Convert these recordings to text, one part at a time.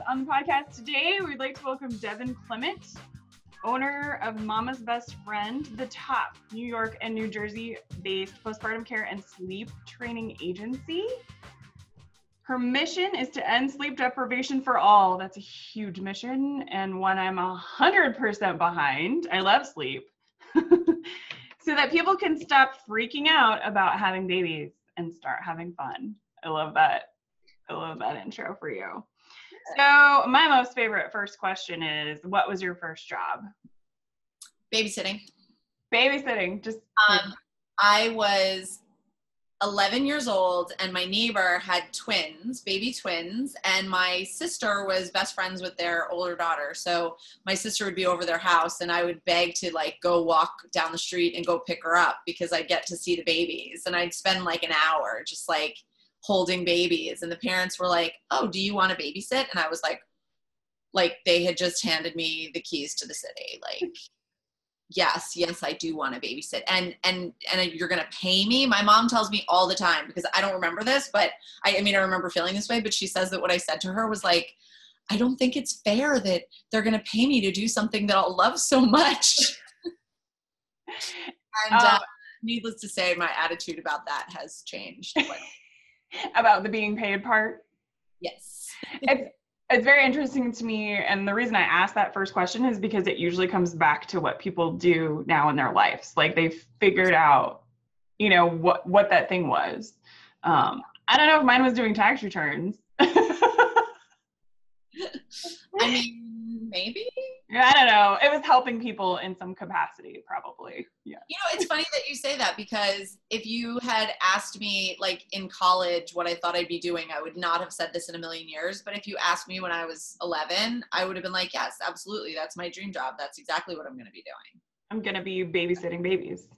On the podcast today, we'd like to welcome Devon Clement, owner of Mama's Best Friend, the top New York and New Jersey-based postpartum care and sleep training agency. Her mission is to end sleep deprivation for all. That's a huge mission and one I'm 100% behind. I love sleep. So that people can stop freaking out about having babies and start having fun. I love that. I love that intro for you. So my most favorite first question is, what was your first job? Babysitting. Babysitting. I was 11 years old and my neighbor had twins, baby twins, and my sister was best friends with their older daughter. So my sister would be over their house and I would beg to go walk down the street and go pick her up because I'd get to see the babies. And I'd spend an hour just holding babies, and the parents were like, "Oh, do you want to babysit?" And I was like they had just handed me the keys to the city. Yes, I do want to babysit. And you're going to pay me? My mom tells me all the time, because I don't remember this, but I remember feeling this way, but she says that what I said to her was I don't think it's fair that they're going to pay me to do something that I'll love so much. And needless to say, my attitude about that has changed. About the being paid part? Yes. It's very interesting to me, and the reason I asked that first question is because it usually comes back to what people do now in their lives. They've figured out, what that thing was. I don't know if mine was doing tax returns. Maybe. I don't know. It was helping people in some capacity, probably. Yeah. It's funny that you say that, because if you had asked me in college what I thought I'd be doing, I would not have said this in a million years. But if you asked me when I was 11, I would have been like, yes, absolutely. That's my dream job. That's exactly what I'm going to be doing. I'm going to be babysitting babies.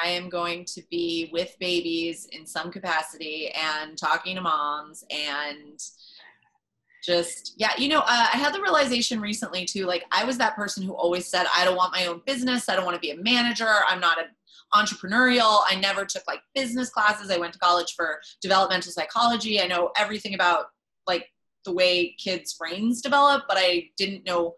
I am going to be with babies in some capacity and talking to moms and I had the realization recently too, I was that person who always said, I don't want my own business. I don't want to be a manager. I'm not entrepreneurial. I never took business classes. I went to college for developmental psychology. I know everything about the way kids' brains develop, but I didn't know,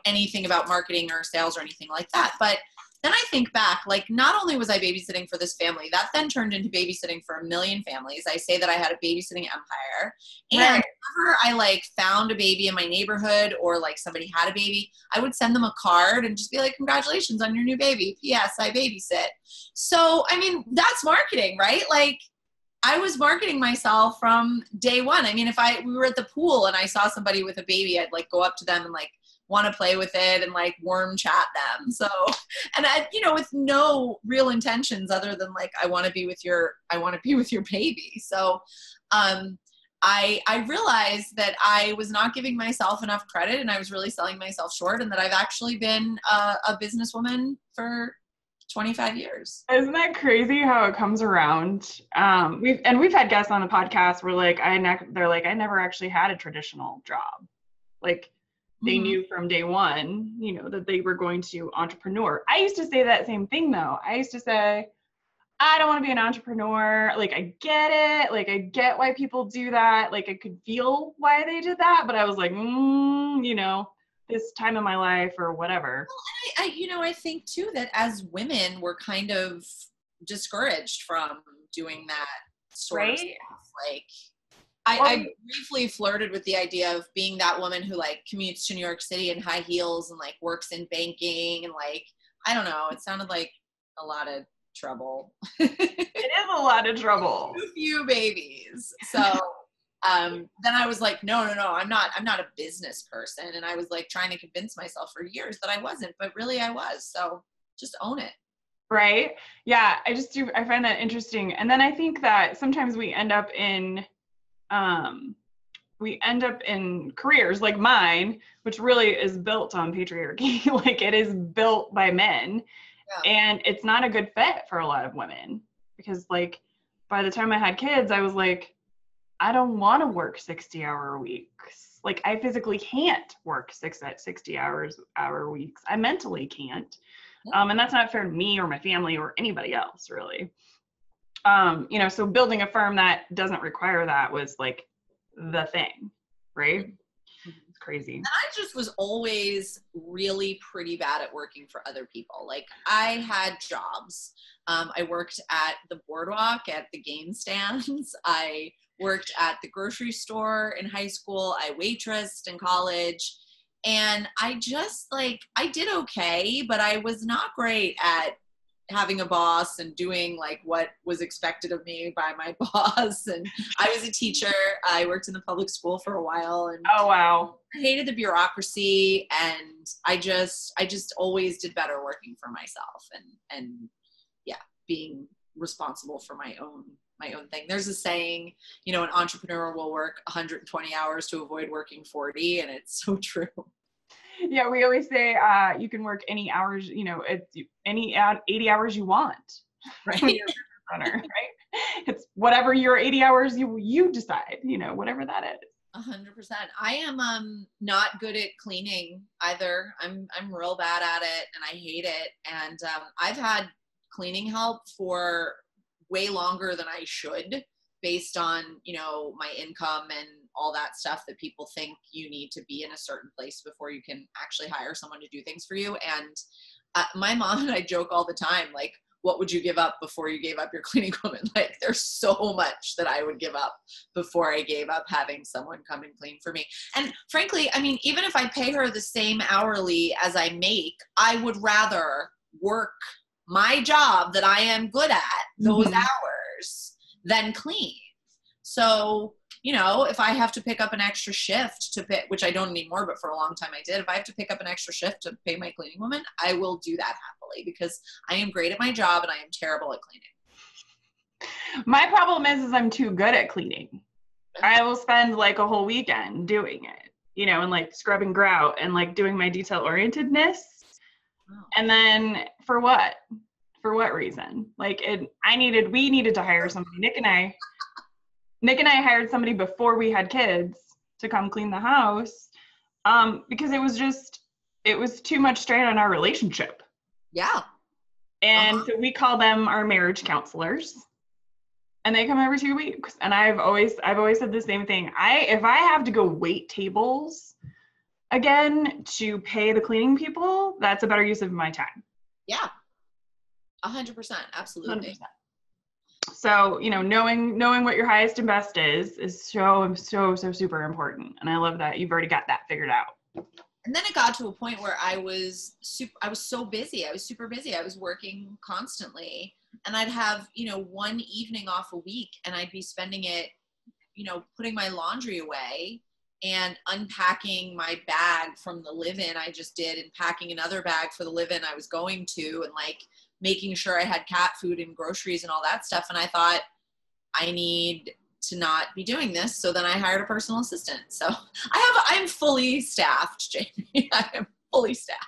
anything about marketing or sales or anything like that. But then I think back, not only was I babysitting for this family, that then turned into babysitting for a million families. I say that I had a babysitting empire. And whenever I found a baby in my neighborhood or somebody had a baby, I would send them a card and just be like, congratulations on your new baby. P.S. I babysit. So, that's marketing, right? I was marketing myself from day one. If we were at the pool and I saw somebody with a baby, I'd go up to them and want to play with it and warm chat them. So, and I, with no real intentions other than I want to be with your baby. So, I realized that I was not giving myself enough credit and I was really selling myself short, and that I've actually been a businesswoman for 25 years. Isn't that crazy how it comes around? We've had guests on the podcast where they're I never actually had a traditional job. They knew from day one, that they were going to entrepreneur. I used to say that same thing though. I used to say, I don't want to be an entrepreneur. I get it. I get why people do that. I could feel why they did that, but I was this time in my life or whatever. Well, I think too that as women, we're kind of discouraged from doing that sort of stuff. I briefly flirted with the idea of being that woman who commutes to New York City in high heels and works in banking and I don't know, it sounded like a lot of trouble. It is a lot of trouble. A few babies. So then I was no, I'm not a business person. And I was trying to convince myself for years that I wasn't, but really I was. So just own it. Right. Yeah. I find that interesting. And then I think that sometimes we end up in careers like mine, which really is built on patriarchy. It is built by men. Yeah. And it's not a good fit for a lot of women because by the time I had kids, I was I don't want to work 60-hour weeks. I physically can't work 60-hour weeks. I mentally can't. Yeah. And that's not fair to me or my family or anybody else really. So building a firm that doesn't require that was the thing, right? It's crazy. And I just was always really pretty bad at working for other people. Like I had jobs. I worked at the boardwalk, at the game stands. I worked at the grocery store in high school. I waitressed in college. And I just like, I did okay, but I was not great at having a boss and doing like what was expected of me by my boss. And I was a teacher. I worked in the public school for a while, and oh wow, I hated the bureaucracy, and I just always did better working for myself and yeah, being responsible for my own thing. There's a saying, you know, an entrepreneur will work 120 hours to avoid working 40, and it's so true. Yeah, we always say you can work any hours, you know, it's any 80 hours you want. Right. When you're a business owner, right? It's whatever your 80 hours you decide, you know, whatever that is. 100%. I am not good at cleaning either. I'm real bad at it, and I hate it. And I've had cleaning help for way longer than I should, based on, you know, my income and all that stuff that people think you need to be in a certain place before you can actually hire someone to do things for you. And my mom and I joke all the time, like, what would you give up before you gave up your cleaning woman? Like, there's so much that I would give up before I gave up having someone come and clean for me. And frankly, I mean, even if I pay her the same hourly as I make, I would rather work my job that I am good at those hours than clean. So, you know, if I have to pick up an extra shift to pay, which I don't anymore, but for a long time I did, if I have to pick up an extra shift to pay my cleaning woman, I will do that happily, because I am great at my job and I am terrible at cleaning. My problem is I'm too good at cleaning. I will spend like a whole weekend doing it, you know, and like scrubbing grout and like doing my detail orientedness. Oh. And then for what? For what reason? Like we needed to hire somebody. Nick and I hired somebody before we had kids to come clean the house, because it was too much strain on our relationship. Yeah. And so we call them our marriage counselors, and they come every 2 weeks. And I've always said the same thing. If I have to go wait tables again to pay the cleaning people, that's a better use of my time. Yeah. 100%. Absolutely. 100%. So, you know, knowing what your highest and best is so super important. And I love that you've already got that figured out. And then it got to a point where I was so busy. I was super busy. I was working constantly, and I'd have, you know, one evening off a week, and I'd be spending it, you know, putting my laundry away and unpacking my bag from the live-in I just did, and packing another bag for the live-in I was going to, and like making sure I had cat food and groceries and all that stuff. And I thought, I need to not be doing this. So then I hired a personal assistant. So I'm fully staffed, Jamie. I am fully staffed.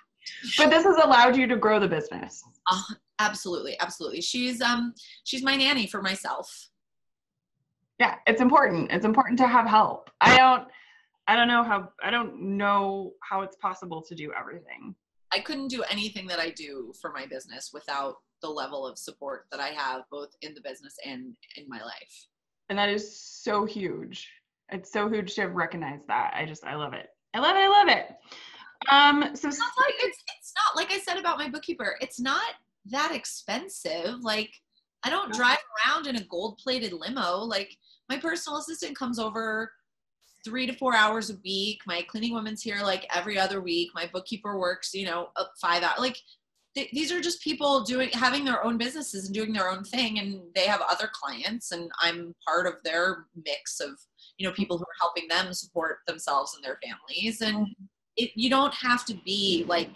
But this has allowed you to grow the business. Absolutely. Absolutely. She's my nanny for myself. Yeah, it's important. It's important to have help. I don't know how it's possible to do everything. I couldn't do anything that I do for my business without the level of support that I have, both in the business and in my life. And that is so huge. It's so huge to have recognized that. I love it. I love it. So it's not like I said about my bookkeeper. It's not that expensive. Like, I don't drive around in a gold-plated limo. Like, my personal assistant comes over 3 to 4 hours a week. My cleaning woman's here like every other week. My bookkeeper works, you know, 5 hours. Like, these are just people having their own businesses and doing their own thing, and they have other clients, and I'm part of their mix of, you know, people who are helping them support themselves and their families. And you don't have to be like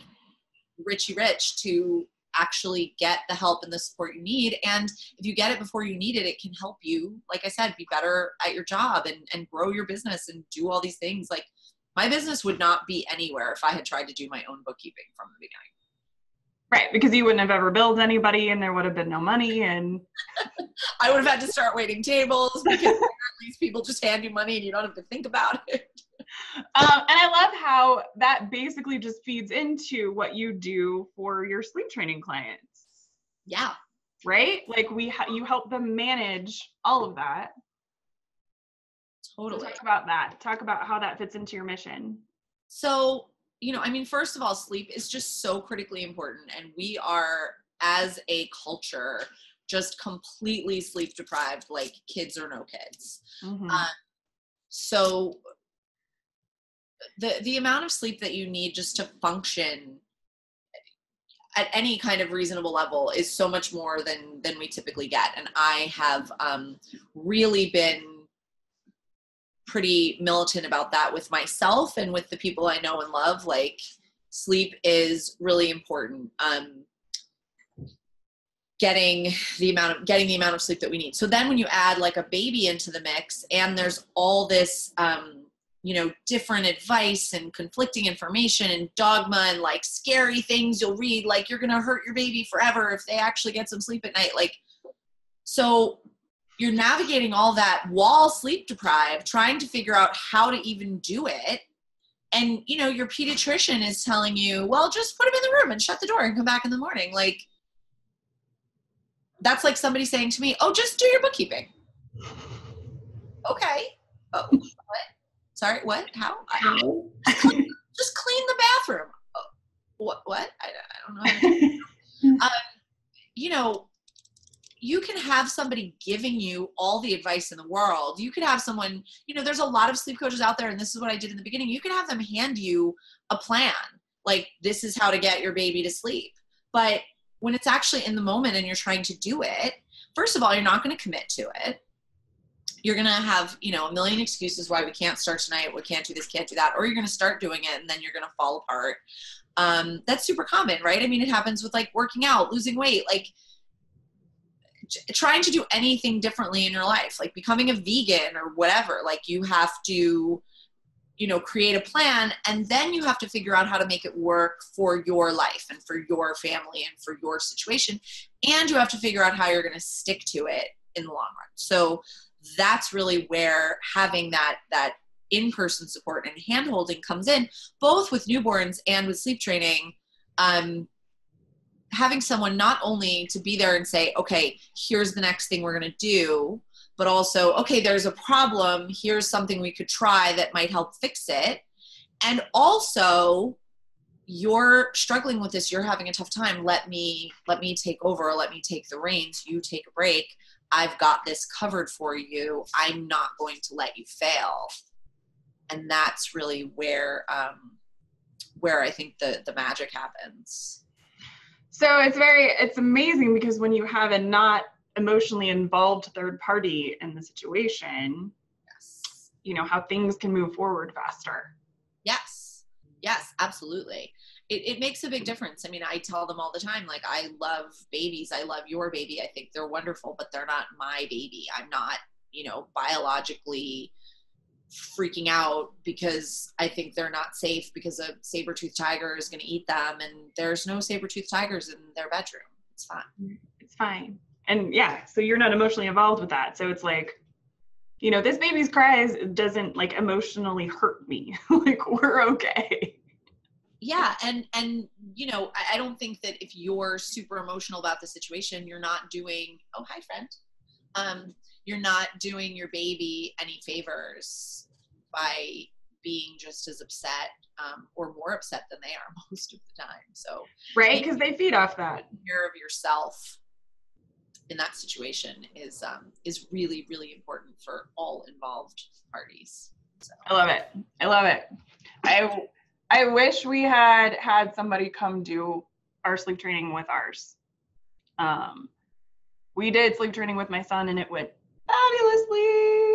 Richie Rich to actually get the help and the support you need. And if you get it before you need it, it can help you, like I said, be better at your job and grow your business and do all these things. Like, my business would not be anywhere if I had tried to do my own bookkeeping from the beginning. Right, because you wouldn't have ever billed anybody, and there would have been no money, and I would have had to start waiting tables, because at least people just hand you money and you don't have to think about it. And I love how that basically just feeds into what you do for your sleep training clients. Yeah. Right? Like, you help them manage all of that. Totally. So talk about that. Talk about how that fits into your mission. So, I mean, first of all, sleep is just so critically important. And we are, as a culture, just completely sleep deprived, like kids or no kids. Mm-hmm. So the amount of sleep that you need just to function at any kind of reasonable level is so much more than we typically get. And I have really been pretty militant about that with myself and with the people I know and love. Like, sleep is really important. Getting the amount of sleep that we need. So then when you add like a baby into the mix, and there's all this, different advice and conflicting information and dogma and like scary things you'll read, like you're going to hurt your baby forever if they actually get some sleep at night. Like, so you're navigating all that while sleep deprived, trying to figure out how to even do it. And, your pediatrician is telling you, well, just put him in the room and shut the door and come back in the morning. Like, that's like somebody saying to me, oh, just do your bookkeeping. Okay. Oh, what? Sorry, what? How? Just clean the bathroom. Oh, what? I don't know. You can have somebody giving you all the advice in the world. You could have someone, there's a lot of sleep coaches out there, and this is what I did in the beginning. You can have them hand you a plan. Like, this is how to get your baby to sleep. But when it's actually in the moment and you're trying to do it, first of all, you're not going to commit to it. You're going to have, a million excuses why we can't start tonight. We can't do this, can't do that. Or you're going to start doing it and then you're going to fall apart. That's super common, right? I mean, it happens with like working out, losing weight, like trying to do anything differently in your life, like becoming a vegan or whatever. Like, you have to, create a plan, and then you have to figure out how to make it work for your life and for your family and for your situation. And you have to figure out how you're going to stick to it in the long run. So that's really where having that in-person support and hand-holding comes in, both with newborns and with sleep training. Having someone not only to be there and say, okay, here's the next thing we're going to do, but also, okay, there's a problem. Here's something we could try that might help fix it. And also, you're struggling with this. You're having a tough time. Let me take over. Let me take the reins. You take a break. I've got this covered for you. I'm not going to let you fail. And that's really where I think the magic happens. So it's amazing, because when you have a not emotionally involved third party in the situation, yes, how things can move forward faster. Yes, absolutely. It makes a big difference. I mean, I tell them all the time, like, I love babies. I love your baby. I think they're wonderful, but they're not my baby. I'm not, biologically freaking out because I think they're not safe because a saber-toothed tiger is going to eat them, and there's no saber-toothed tigers in their bedroom. It's fine. It's fine. And yeah, so you're not emotionally involved with that. So it's like, this baby's cries doesn't like emotionally hurt me. Like, we're okay. Yeah. And, I don't think that if you're super emotional about the situation, you're not doing, oh, hi, friend. You're not doing your baby any favors by being just as upset or more upset than they are most of the time. So, right, because they feed off that. Taking care of yourself in that situation is really, really important for all involved parties. So. I love it. I wish we had somebody come do our sleep training with ours. We did sleep training with my son, and it went fabulously.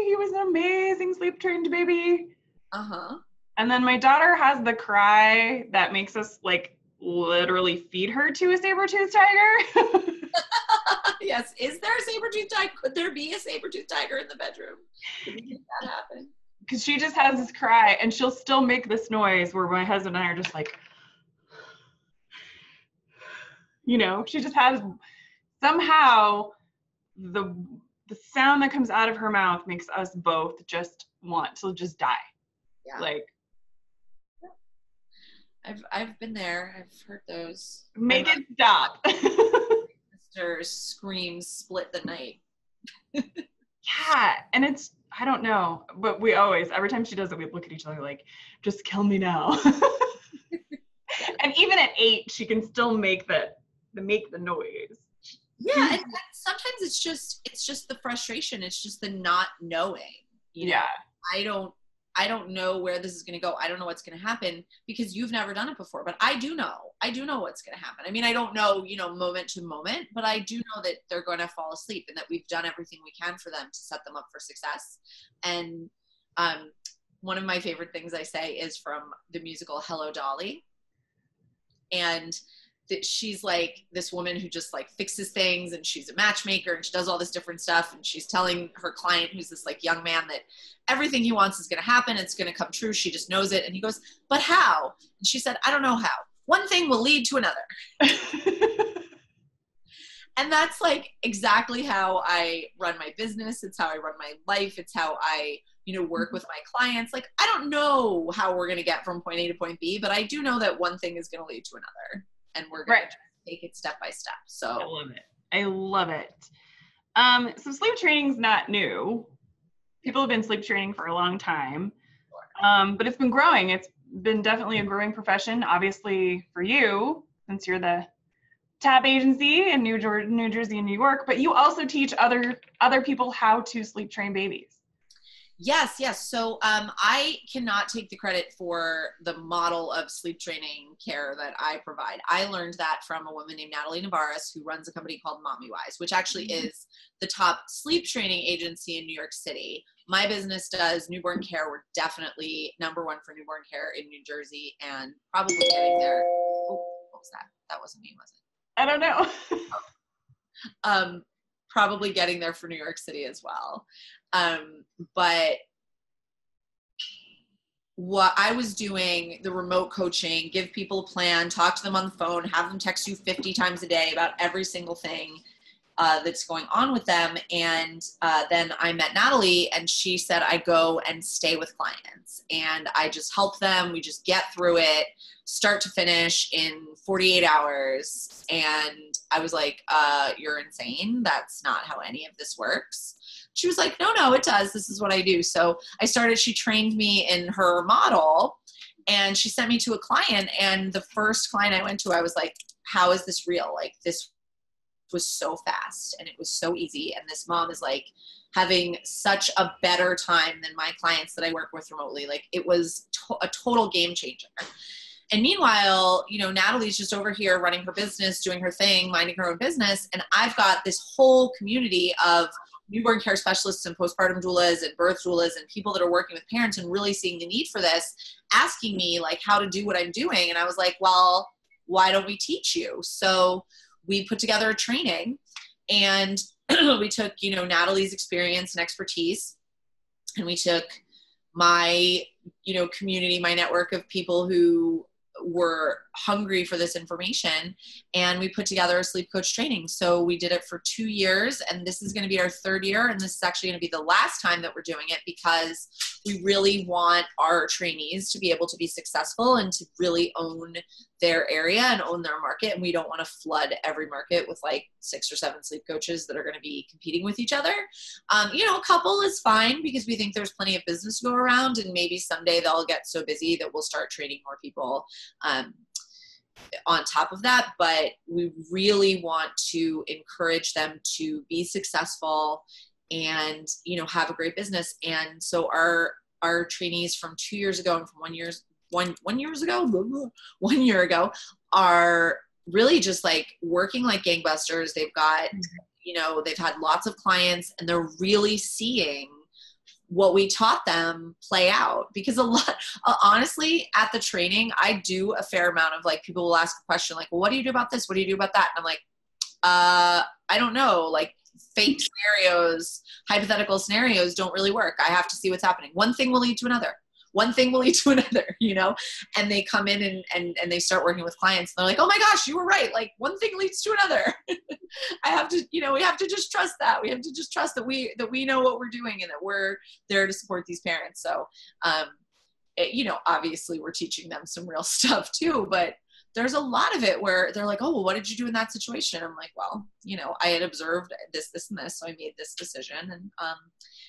He was an amazing sleep trained baby. Uh-huh. And then my daughter has the cry that makes us like literally feed her to a saber-toothed tiger. Yes. Is there a saber-toothed tiger? Could there be a saber-toothed tiger in the bedroom? Could we make that happen? Because she just has this cry, and she'll still make this noise where my husband and I are just like, she just has somehow the sound that comes out of her mouth makes us both just want to just die. Yeah. Like, I've been there. I've heard those. Make it stop. Sister screams split the night. Yeah, and it's I don't know, but we always, every time she does it, we look at each other like, just kill me now. And even at 8, she can still make the noise. Yeah, and sometimes it's just the frustration. It's just the not knowing. You know, Yeah. I don't know where this is going to go. I don't know what's going to happen because you've never done it before, but I do know. I do know what's going to happen. I mean, I don't know, you know, moment to moment, but I do know that they're going to fall asleep and that we've done everything we can for them to set them up for success. And one of my favorite things I say is from the musical Hello, Dolly. And that she's like this woman who just like fixes things, and she's a matchmaker, and she does all this different stuff, and she's telling her client, who's this like young man, that everything he wants is going to happen, it's going to come true, she just knows it. And he goes, but how? And she said, I don't know how. One thing will lead to another. And that's like exactly how I run my business. It's how I run my life. It's how I, you know, work with my clients. Like, I don't know how we're going to get from point A to point B, but I do know that one thing is going to lead to another, and we're going to take it step by step. So I love it. I love it. So sleep training's not new. People have been sleep training for a long time, but it's been growing. It's been definitely a growing profession, obviously for you, since you're the top agency in New Jersey and New York, but you also teach other people how to sleep train babies. Yes. So I cannot take the credit for the model of sleep training care that I provide. I learned that from a woman named Natalie Navarez, who runs a company called Mommywise, which actually is the top sleep training agency in New York City. My business does newborn care. We're definitely number 1 for newborn care in New Jersey, and probably getting there. Oh, what was that? That wasn't me, was it? I don't know. Probably getting there for New York City as well. But what I was doing, the remote coaching, give people a plan, talk to them on the phone, have them text you 50 times a day about every single thing that's going on with them. And then I met Natalie, and she said, I go and stay with clients, and I just help them. We just get through it, start to finish, in 48 hours. And I was like, you're insane. That's not how any of this works. She was like, no, it does. This is what I do. So she trained me in her model, and she sent me to a client. And the first client I went to, I was like, how is this real? Like, this was so fast and it was so easy. And this mom is like having such a better time than my clients that I work with remotely. Like, it was a total game changer. And meanwhile, you know, Natalie's just over here running her business, doing her thing, minding her own business. And I've got this whole community of newborn care specialists and postpartum doulas and birth doulas and people that are working with parents and really seeing the need for this, asking me like how to do what I'm doing. And I was like, well, why don't we teach you? So we put together a training, and we took, you know, Natalie's experience and expertise, and we took my, you know, community, my network of people who were hungry for this information, and we put together a sleep coach training. So we did it for 2 years, and this is going to be our 3rd year, and this is actually going to be the last time that we're doing it, because we really want our trainees to be able to be successful and to really own their area and own their market. And we don't want to flood every market with like 6 or 7 sleep coaches that are going to be competing with each other. You know, a couple is fine because we think there's plenty of business to go around, and maybe someday they'll get so busy that we'll start training more people on top of that. But we really want to encourage them to be successful and, you know, have a great business. And so our trainees from 2 years ago and from 1 year ago are really just like working like gangbusters. They've got, you know, they've had lots of clients, and they're really seeing what we taught them play out. Because a lot, honestly, at the training, I do a fair amount of like, people will ask a question like, well, what do you do about this? What do you do about that? And I'm like, I don't know, like fake scenarios, hypothetical scenarios don't really work. I have to see what's happening. One thing will lead to another. One thing will lead to another, you know, and they come in and they start working with clients, and they're like, oh my gosh, you were right. Like, one thing leads to another. I have to, you know, we have to just trust that. We have to just trust that we know what we're doing, and that we're there to support these parents. So, you know, obviously we're teaching them some real stuff too, but there's a lot of it where they're like, oh, well, what did you do in that situation? I'm like, well, I had observed this, and this, so I made this decision. And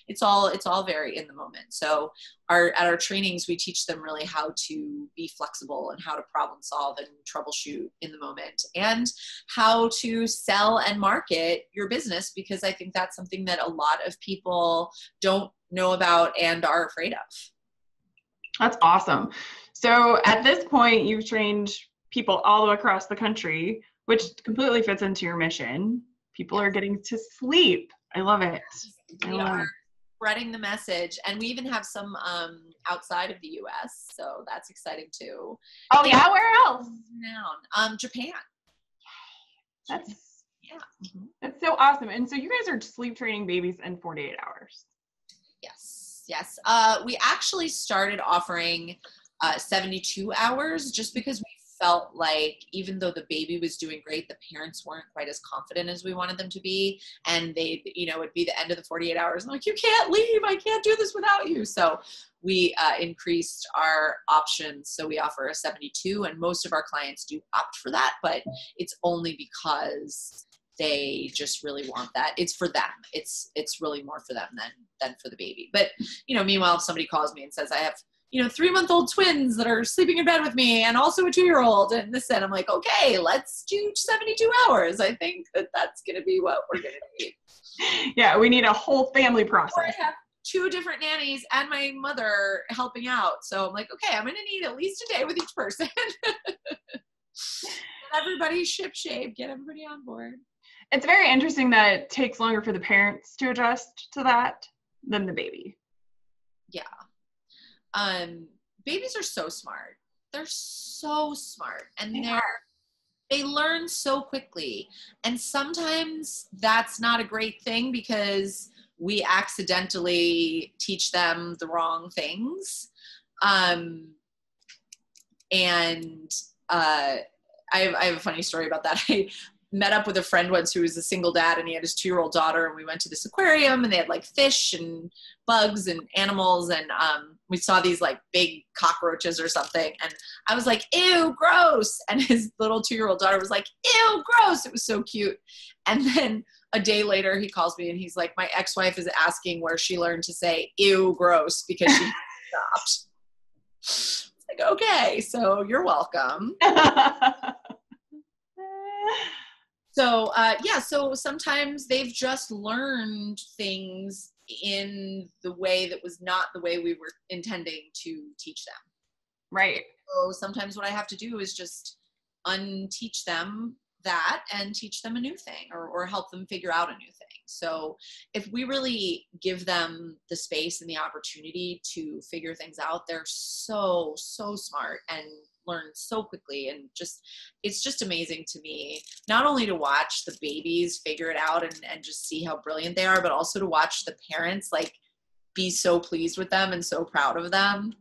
it's all very in the moment. So at our trainings, we teach them really how to be flexible and how to problem solve and troubleshoot in the moment, and how to sell and market your business, because I think that's something that a lot of people don't know about and are afraid of. That's awesome. So at this point, you've trained people all across the country, which completely fits into your mission. People are getting to sleep. I love it. We are spreading the message, and we even have some outside of the US, so that's exciting too. Oh yeah, where else? Japan. That's so awesome. And so you guys are sleep training babies in 48 hours. Yes. We actually started offering 72 hours just because we felt like even though the baby was doing great, the parents weren't quite as confident as we wanted them to be. And they, it'd be the end of the 48 hours. And like, you can't leave. I can't do this without you. So we increased our options. So we offer a 72, and most of our clients do opt for that, but it's only because they just really want that. It's for them. It's really more for them than for the baby. But, meanwhile, if somebody calls me and says, I have, 3-month-old twins that are sleeping in bed with me and also a 2-year-old and this, and I'm like, okay, let's do 72 hours. I think that's going to be what we're going to need. Yeah. We need a whole family process. Or I have 2 different nannies and my mother helping out. So I'm like, okay, I'm going to need at least a day with each person. Get everybody ship shape, get everybody on board. It's very interesting that it takes longer for the parents to adjust to that than the baby. Yeah. Babies are so smart. They're so smart, and they learn so quickly. And sometimes that's not a great thing because we accidentally teach them the wrong things. I have a funny story about that. I met up with a friend once who was a single dad, and he had his 2-year-old daughter, and we went to this aquarium, and they had like fish and bugs and animals, and we saw these like big cockroaches or something, and I was like, ew, gross, and his little 2-year-old daughter was like, ew, gross. It was so cute. And then a day later he calls me and he's like, my ex-wife is asking where she learned to say ew, gross, because she stopped. It's like, okay, so you're welcome. So, so sometimes they've just learned things in the way that was not the way we were intending to teach them. Right. So sometimes what I have to do is just unteach them that and teach them a new thing, or help them figure out a new thing. So if we really give them the space and the opportunity to figure things out, they're so smart and learn so quickly. And it's just amazing to me, not only to watch the babies figure it out and just see how brilliant they are, but also to watch the parents like be so pleased with them and so proud of them.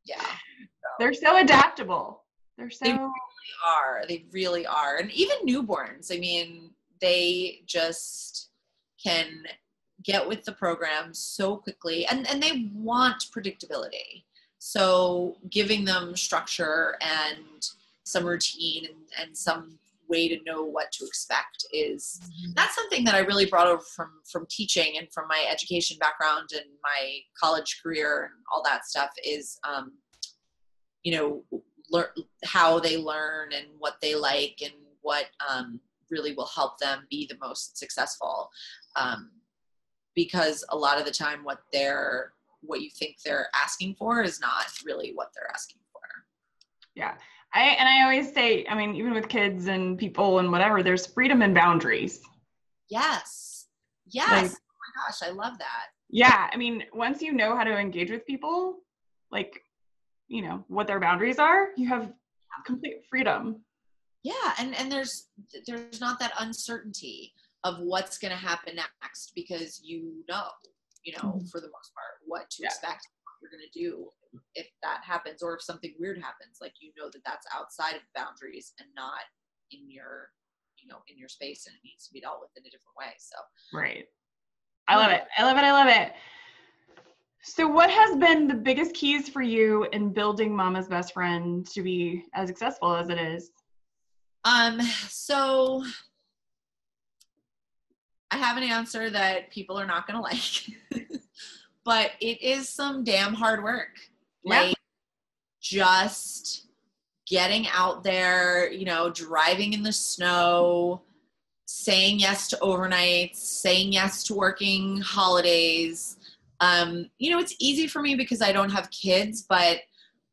Yeah. So. They're so adaptable. They really are. And even newborns, I mean, they just can get with the program so quickly, and they want predictability. So giving them structure and some routine and some way to know what to expect that's something that I really brought over from teaching and from my education background and my college career and all that stuff is, how they learn and what they like and what really will help them be the most successful. Because a lot of the time what you think they're asking for is not really what they're asking for. Yeah. I always say, I mean, even with kids and people and whatever, there's freedom and boundaries. Yes. Like, oh my gosh, I love that. Yeah. I mean, once you know how to engage with people, like, what their boundaries are, you have complete freedom. Yeah. And there's not that uncertainty of what's going to happen next, because for the most part, what to expect, what you're going to do if that happens, or if something weird happens, like, that's outside of the boundaries and not in your, in your space, and it needs to be dealt with in a different way. So. Right. I love it. I love it. So what has been the biggest keys for you in building Mama's Best Friend to be as successful as it is? So I have an answer that people are not going to like, but it is some damn hard work. Yeah. Like just getting out there, you know, driving in the snow, saying yes to overnights, saying yes to working holidays. You know, it's easy for me because I don't have kids, but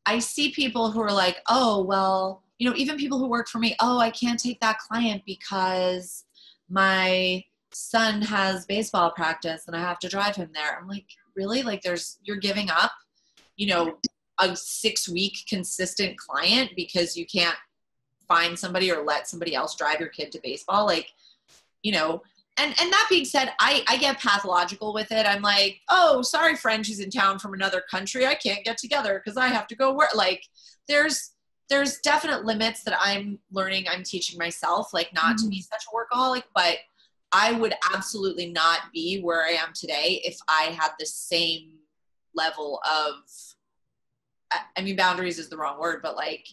I see people who are like, oh, well, you know, even people who work for me, oh, I can't take that client because my son has baseball practice and I have to drive him there. I'm like, really? Like you're giving up, you know, a 6-week consistent client because you can't find somebody or let somebody else drive your kid to baseball. Like, you know, and that being said, I get pathological with it. I'm like, oh, sorry, friend who's in town from another country. I can't get together because I have to go work. Like there's definite limits that I'm learning. I'm teaching myself, like not to be such a workaholic, but I would absolutely not be where I am today if I had the same level of, I mean, boundaries is the wrong word, but like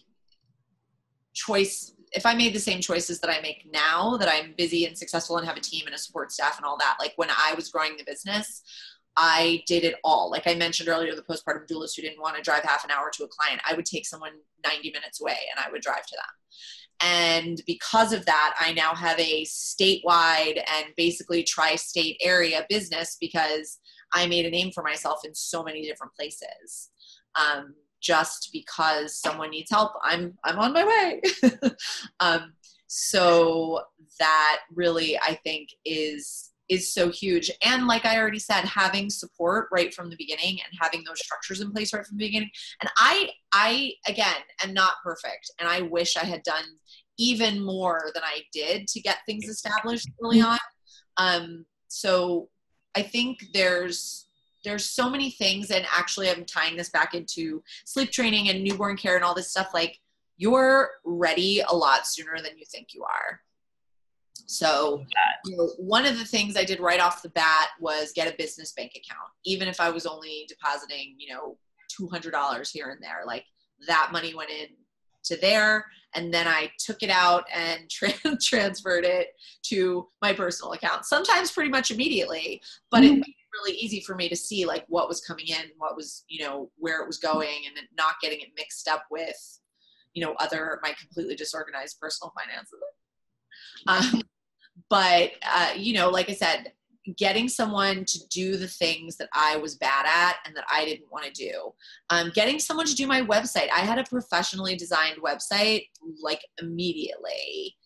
choice. If I made the same choices that I make now, that I'm busy and successful and have a team and a support staff and all that, like when I was growing the business, I did it all. Like I mentioned earlier, the postpartum doulas who didn't want to drive half an hour to a client, I would take someone 90 minutes away and I would drive to them. And because of that, I now have a statewide and basically tri-state area business because I made a name for myself in so many different places. Just because someone needs help, I'm on my way. So that really, I think is so huge. And like I already said, having support right from the beginning and having those structures in place right from the beginning. And I again, am not perfect. And I wish I had done even more than I did to get things established early on. So I think there's so many things, and actually I'm tying this back into sleep training and newborn care and all this stuff. Like you're ready a lot sooner than you think you are. So you know, one of the things I did right off the bat was get a business bank account. Even if I was only depositing, you know, $200 here and there, like that money went in to there. And then I took it out and transferred it to my personal account, sometimes pretty much immediately, but it made it really easy for me to see like what was coming in, what was, you know, where it was going, and not getting it mixed up with, you know, my completely disorganized personal finances. But you know, like I said, getting someone to do the things that I was bad at and that I didn't want to do. Getting someone to do my website. I had a professionally designed website like immediately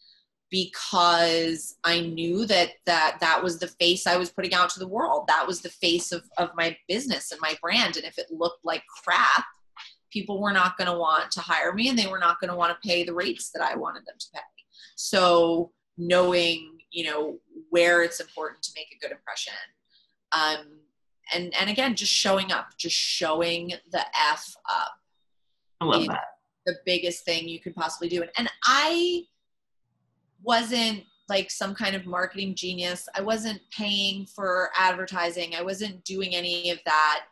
because I knew that was the face I was putting out to the world. That was the face of my business and my brand. And if it looked like crap, people were not going to want to hire me and they were not going to want to pay the rates that I wanted them to pay. So knowing, you know, where it's important to make a good impression. And again, just showing up, just showing the F up. I love that. The biggest thing you could possibly do. And I wasn't like some kind of marketing genius. I wasn't paying for advertising. I wasn't doing any of that.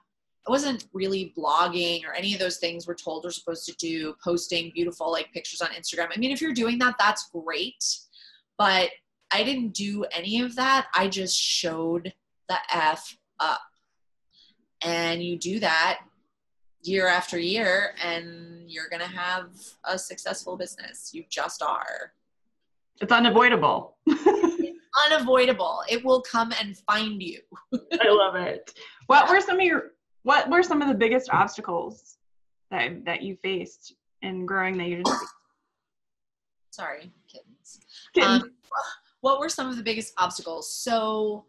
I wasn't really blogging or any of those things we're told we're supposed to do, posting beautiful like pictures on Instagram. I mean, if you're doing that, that's great. But I didn't do any of that. I just showed the F up. And you do that year after year and you're going to have a successful business. You just are. It's unavoidable. It's unavoidable. It will come and find you. I love it. What were some of the biggest obstacles that you faced in growing the agency? Sorry, kittens. What were some of the biggest obstacles? So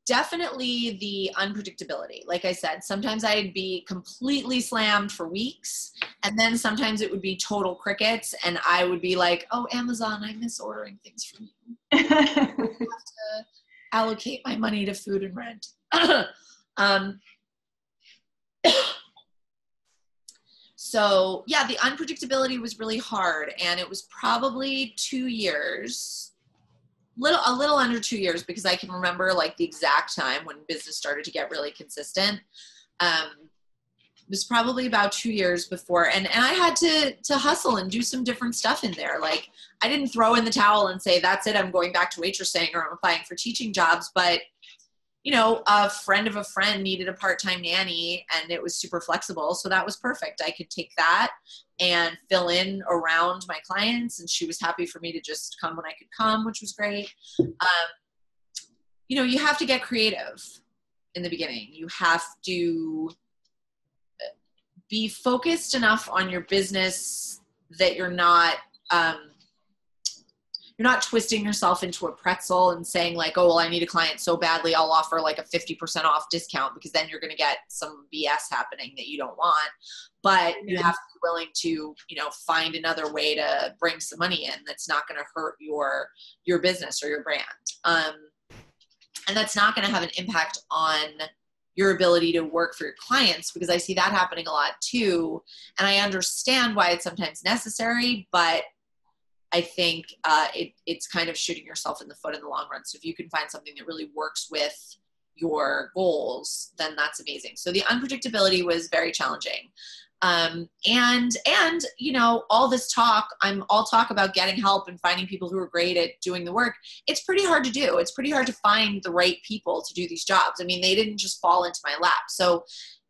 definitely the unpredictability. Like I said, sometimes I'd be completely slammed for weeks, and then sometimes it would be total crickets, and I would be like, oh, Amazon, I miss ordering things from you. I have to allocate my money to food and rent. So yeah, the unpredictability was really hard, and it was probably 2 years, a little under 2 years, because I can remember like the exact time when business started to get really consistent. It was probably about 2 years before, and I had to hustle and do some different stuff in there. Like, I didn't throw in the towel and say, that's it, I'm going back to waitressing or I'm applying for teaching jobs. But, you know, a friend of a friend needed a part-time nanny and it was super flexible. So that was perfect. I could take that and fill in around my clients, and she was happy for me to just come when I could come, which was great. You know, you have to get creative in the beginning. You have to be focused enough on your business that you're not twisting yourself into a pretzel and saying like, oh, well, I need a client so badly, I'll offer like a 50% off discount, because then you're going to get some BS happening that you don't want. But you have to be willing to, you know, find another way to bring some money in that's not going to hurt your business or your brand. And that's not going to have an impact on your ability to work for your clients, because I see that happening a lot too. And I understand why it's sometimes necessary, but I think it's kind of shooting yourself in the foot in the long run. So if you can find something that really works with your goals, then that's amazing. So the unpredictability was very challenging. And, you know, all this talk, I'll talk about getting help and finding people who are great at doing the work. It's pretty hard to do. It's pretty hard to find the right people to do these jobs. I mean, they didn't just fall into my lap. So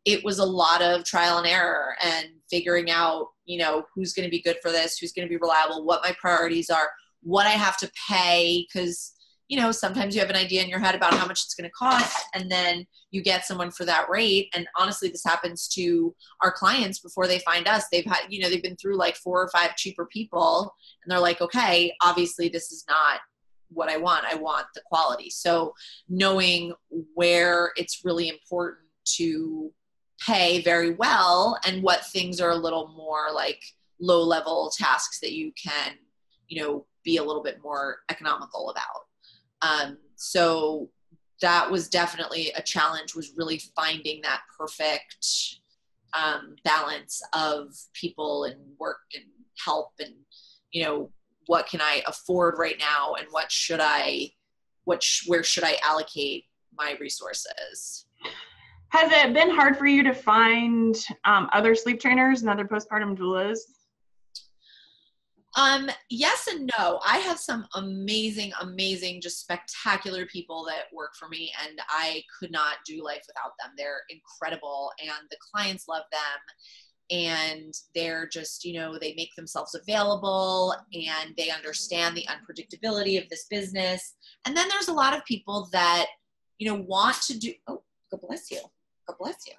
it was a lot of trial and error and figuring out, you know, who's going to be good for this, who's going to be reliable, what my priorities are, what I have to pay. 'Cause, you know, sometimes you have an idea in your head about how much it's going to cost, and then you get someone for that rate. And honestly, this happens to our clients before they find us. They've had, you know, they've been through like 4 or 5 cheaper people, and they're like, okay, obviously this is not what I want. I want the quality. So knowing where it's really important to pay very well and what things are a little more like low level tasks that you can, you know, be a little bit more economical about. So that was definitely a challenge, was really finding that perfect balance of people and work and help, and, you know, what can I afford right now, and where should I allocate my resources? Has it been hard for you to find other sleep trainers and other postpartum doulas? Yes and no. I have some amazing, just spectacular people that work for me, and I could not do life without them. They're incredible, and the clients love them, and they're just, you know, they make themselves available, and they understand the unpredictability of this business. And then there's a lot of people that, you know, want to do, oh, God bless you. God bless you.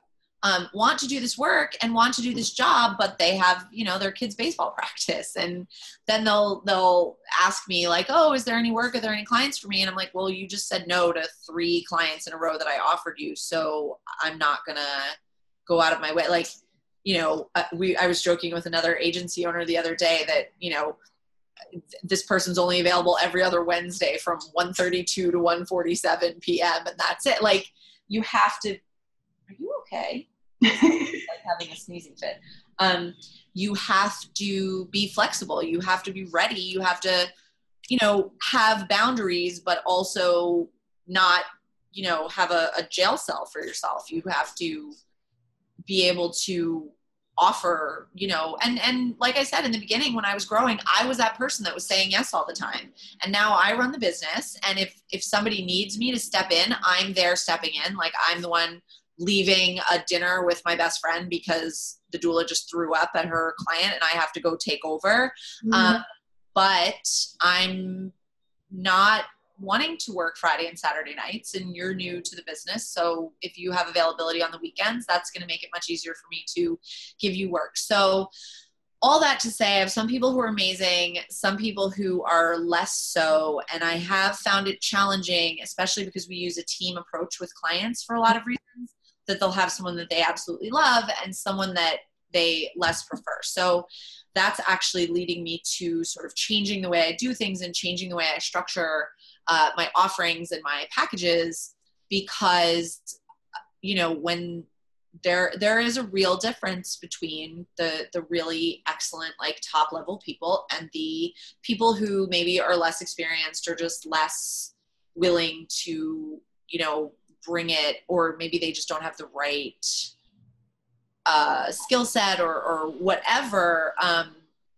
Want to do this work and want to do this job, but they have, you know, their kids' baseball practice. And then they'll ask me like, oh, is there any work? Are there any clients for me? And I'm like, well, you just said no to 3 clients in a row that I offered you. So I'm not going to go out of my way. Like, you know, I was joking with another agency owner the other day that, you know, this person's only available every other Wednesday from 1:32 to 1:47 PM. And that's it. Like, you have to, are you okay? Like having a sneezing fit. You have to be flexible. You have to be ready. You have to, you know, have boundaries, but also not, you know, have a jail cell for yourself. You have to be able to offer, you know, and like I said, in the beginning, when I was growing, I was that person that was saying yes all the time. And now I run the business. And if somebody needs me to step in, I'm there stepping in. Like, I'm the one leaving a dinner with my best friend because the doula just threw up at her client and I have to go take over. Mm-hmm. But I'm not wanting to work Friday and Saturday nights, and you're new to the business. So if you have availability on the weekends, that's going to make it much easier for me to give you work. So all that to say, I have some people who are amazing, some people who are less so. And I have found it challenging, especially because we use a team approach with clients for a lot of reasons, that they'll have someone that they absolutely love and someone that they less prefer. So that's actually leading me to sort of changing the way I do things and changing the way I structure my offerings and my packages, because, you know, when there is a real difference between the really excellent, like, top level people and the people who maybe are less experienced or just less willing to, you know, bring it, or maybe they just don't have the right skill set or whatever,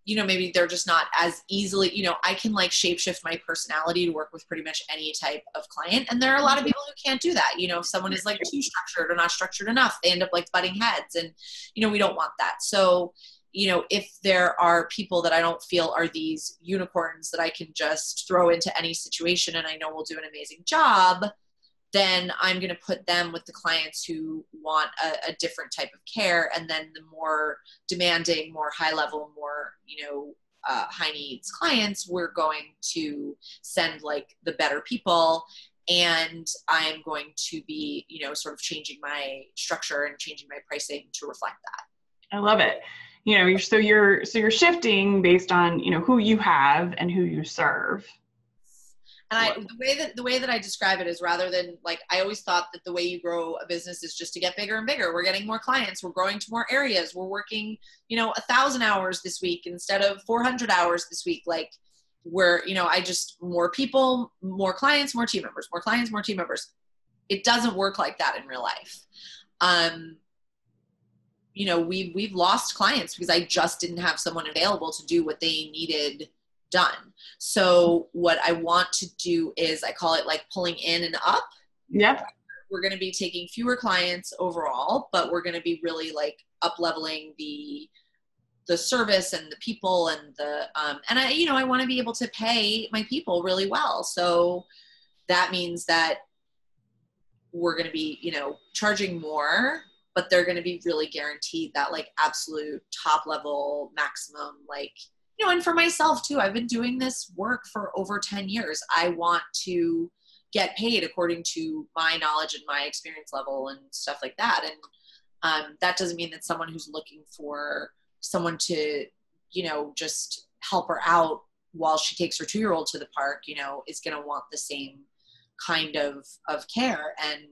you know, maybe they're just not as easily, you know, I can like shapeshift my personality to work with pretty much any type of client. And there are a lot of people who can't do that. You know, if someone is like too structured or not structured enough, they end up like butting heads, and, you know, we don't want that. So, you know, if there are people that I don't feel are these unicorns that I can just throw into any situation and I know will do an amazing job, then I'm going to put them with the clients who want a different type of care. And then the more demanding, more high level, more, you know, high needs clients, we're going to send like the better people. And I'm going to be, you know, sort of changing my structure and changing my pricing to reflect that. I love it. You know, you're shifting based on, you know, who you have and who you serve. And the way that I describe it is, rather than like, I always thought that the way you grow a business is just to get bigger and bigger. We're getting more clients. We're growing to more areas. We're working, you know, 1,000 hours this week instead of 400 hours this week. Like we're, you know, more people, more clients, more team members, more clients, more team members. It doesn't work like that in real life. You know, we've lost clients because I just didn't have someone available to do what they needed done. So what I want to do is, I call it like pulling in and up. Yep. We're going to be taking fewer clients overall, but we're going to be really like up leveling the service and the people and and I, you know, I want to be able to pay my people really well. So that means that we're going to be, you know, charging more, but they're going to be really guaranteed that like absolute top level maximum, like, you know, and for myself too, I've been doing this work for over 10 years. I want to get paid according to my knowledge and my experience level and stuff like that. And that doesn't mean that someone who's looking for someone to, you know, just help her out while she takes her 2-year-old to the park, you know, is going to want the same kind of care. And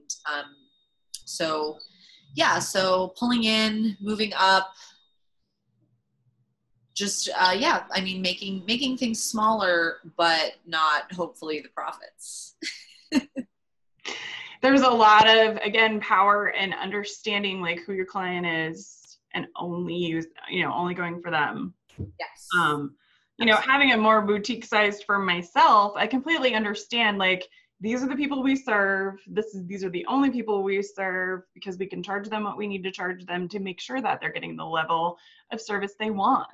so, yeah, so pulling in, moving up, just, yeah, I mean, making things smaller, but not hopefully the profits. There's a lot of, again, power in understanding like who your client is and only going for them. Yes. You know, having it more boutique sized for myself, I completely understand, like, these are the people we serve. These are the only people we serve, because we can charge them what we need to charge them to make sure that they're getting the level of service they want.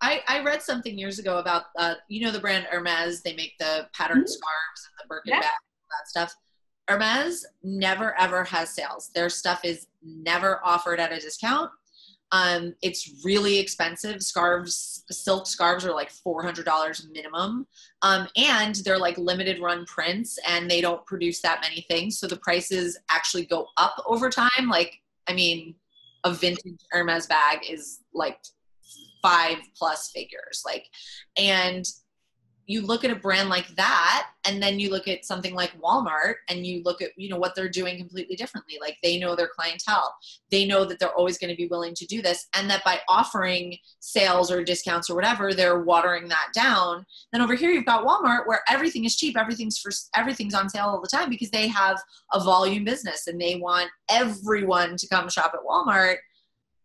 I read something years ago about, you know, the brand Hermes. They make the patterned scarves and the Birkin bag, that stuff. Hermes never ever has sales. Their stuff is never offered at a discount. It's really expensive. Silk scarves are like $400 minimum. And they're like limited run prints, and they don't produce that many things. So the prices actually go up over time. Like, I mean, a vintage Hermes bag is like 5+ figures. Like, and you look at a brand like that, and then you look at something like Walmart, and you look at, you know, what they're doing completely differently. Like, they know their clientele. They know that they're always going to be willing to do this, and that by offering sales or discounts or whatever, they're watering that down. Then over here, you've got Walmart, where everything is cheap. Everything's on sale all the time, because they have a volume business and they want everyone to come shop at Walmart.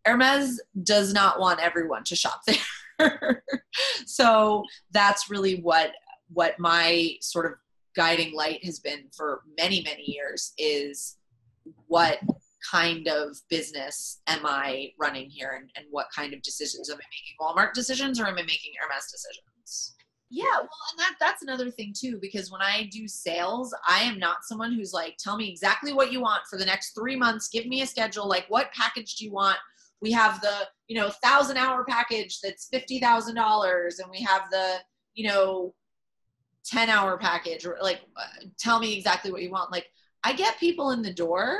Hermes does not want everyone to shop there. So that's really what my sort of guiding light has been for many, many years, is what kind of business am I running here, and what kind of decisions am I making? Walmart decisions, or am I making Hermes decisions? Yeah, well, and that's another thing too, because when I do sales, I am not someone who's like, tell me exactly what you want for the next 3 months. Give me a schedule. Like, what package do you want? We have the, 1,000-hour package that's $50,000, and we have the, 10-hour package, or like, tell me exactly what you want. Like, I get people in the door,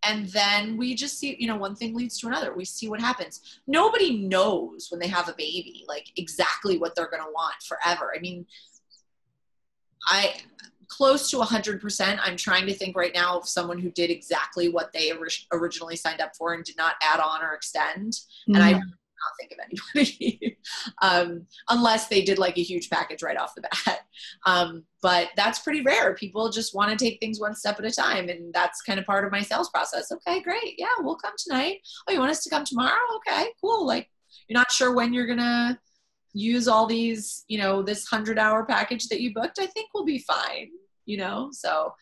and then we just see, one thing leads to another. We see what happens. Nobody knows when they have a baby, like, exactly what they're going to want forever. I mean, close to 100%. I'm trying to think right now of someone who did exactly what they originally signed up for and did not add on or extend. Mm-hmm. And not think of anybody. Unless they did like a huge package right off the bat. But that's pretty rare. People just want to take things one step at a time. And that's kind of part of my sales process. Okay, great. Yeah, we'll come tonight. Oh, you want us to come tomorrow? Okay, cool. Like, you're not sure when you're going to use all these, you know, this 100-hour package that you booked, I think we'll be fine, you know? So,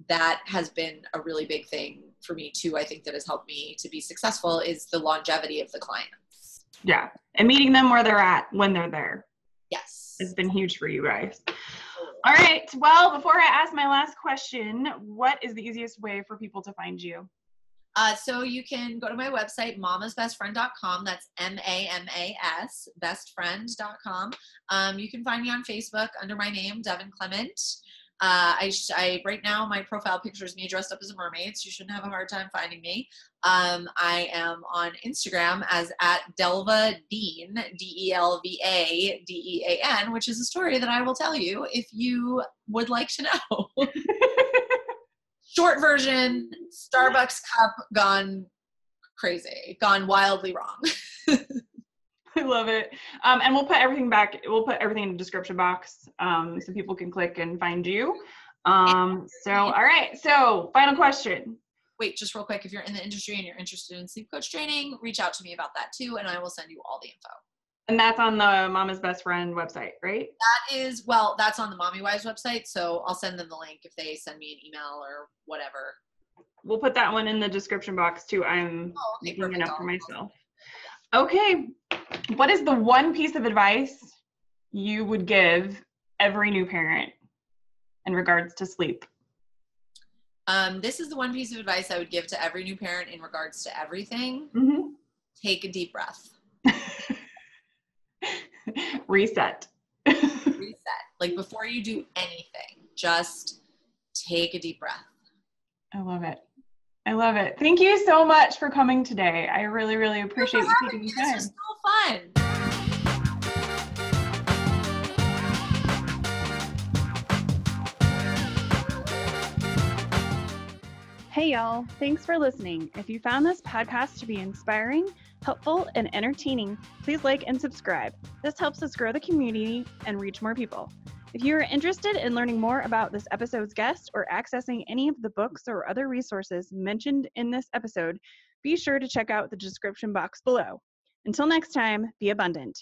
that has been a really big thing for me too. I think that has helped me to be successful is the longevity of the clients. Yeah. And meeting them where they're at when they're there. Yes. It's been huge for you guys. All right. Well, before I ask my last question, what is the easiest way for people to find you? So you can go to my website, mamasbestfriend.com. That's MAMAS, bestfriend.com. You can find me on Facebook under my name, Devon Clement. I right now my profile picture is me dressed up as a mermaid, so you shouldn't have a hard time finding me. I am on Instagram as @DelvaDean, DELVADEAN, which is a story that I will tell you if you would like to know. Short version, Starbucks cup gone crazy, gone wildly wrong. I love it. And we'll put everything back. We'll put everything in the description box so people can click and find you. All right. So final question. Wait, just real quick. If you're in the industry and you're interested in sleep coach training, reach out to me about that too. And I will send you all the info. And that's on the Mama's Best Friend website, right? That's on the Mommywise website. So I'll send them the link if they send me an email or whatever. We'll put that one in the description box too. I'm looking it up for myself. Okay. What is the one piece of advice you would give every new parent in regards to sleep? This is the one piece of advice I would give to every new parent in regards to everything. Mm-hmm. Take a deep breath. Reset. Like before you do anything, just take a deep breath. I love it. I love it. Thank you so much for coming today. I really, really appreciate you taking the time. This was so fun. Hey y'all, thanks for listening. If you found this podcast to be inspiring, helpful, and entertaining, please like and subscribe. This helps us grow the community and reach more people. If you are interested in learning more about this episode's guest or accessing any of the books or other resources mentioned in this episode, be sure to check out the description box below. Until next time, be abundant.